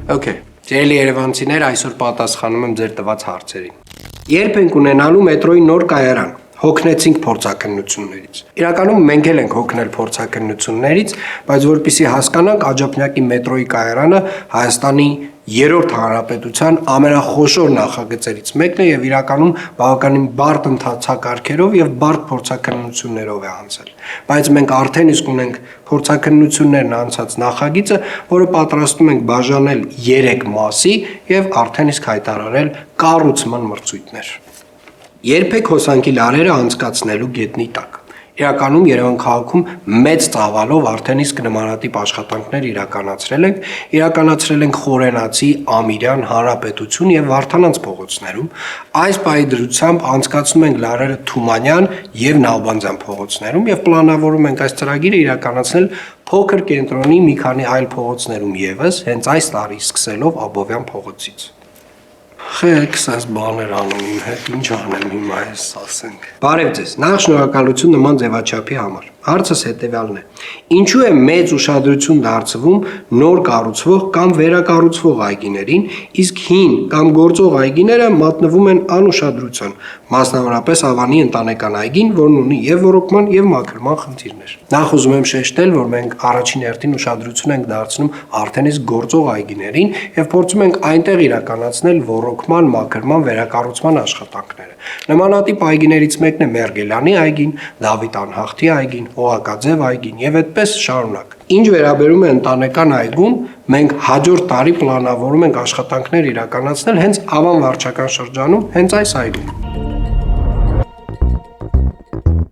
Okay, ջերելի երևանցիներ, այսօր պատասխանում եմ ձեր տված հարցերին։ Երբ ենք ունենալու մետրոյի նոր կայարան։ Հոգնեցինք փորձաքննություններից։ Իրականում մենք էլ ենք հոգնել փորձաքննություններից, բայց որպեսզի հասկանանք Աջափնյակի մետրոյի կայարանը Հայաստանի երրորդ հանրապետության ամենախոշոր նախագծերից մեկն է եւ իրականում բավականին բարդ ընթացակարգերով եւ բարդ փորձաքննություններով է անցել։ Բայց մենք արդեն իսկ ունենք փորձաքննություններն անցած նախագիծը, որը պատրաստում ենք բաժանել 3 մասի եւ արդեն իսկ հայտարարել կառուցման մրցույթներ։ Երբեք հոսանքի լարերը անցկացնելու գետնի տակ։ Իրականում Երևան քաղաքում մեծ ծավալով արդեն իսկ նմանատիպ աշխատանքներ իրականացրել ենք Խորենացի, Ամիրյան, Հանրապետություն եւ Վարդանանց փողոցներում։ Այս պահի դրությամբ անցկացնում ենք լարերը Թումանյան եւ Նալբանդյան փողոցներում եւ պլանավորում ենք այս ծրագիրը իրականացնել փոքր կենտրոնի մի քանի այլ փողոցներում եւս, հենց այս տարի սկսելով Աբովյան փողոցից։ Խելքս այս բաներ անում իմ հետ, ինչ անեմ հիմա ես ասենք։ Բարև ձեզ, նախ շնորհակալություն նման ձևաչափի համար։ Հարցս հետևյալն է. ինչու է մեծ ուշադրություն դարձվում նոր կառուցվող կամ վերակառուցվող այգիներին, իսկ հին կամ գործող այգիները մատնվում են անուշադրության, մասնավորապես Ավանի ընտանեկան այգին, որն ունի եւ ոռոգման եւ մաքրման խնդիրներ։ Նախ ուզում եմ շեշտել, որ մենք առաջին հերթին ուշադրություն ենք դարձնում արդեն իսկ գործող այգիներին եւ փորձում ենք այնտեղ իրականացնել ոռոգման, մաքրման, վերակառուցման աշխատանքները։ Նմանատիպ այգիներից մեկն է Մերգելյանի այգին, Դավիթ Անհախտի այգին, Օղակաձև այգին եւ այդպես շարունակ։ Ինչ վերաբերում է ընտանեկան այգուն, մենք հաջորդ տարի պլանավորում ենք աշխատանքներ իրականացնել հենց Ավան վարչական շրջանում, հենց այս այգում։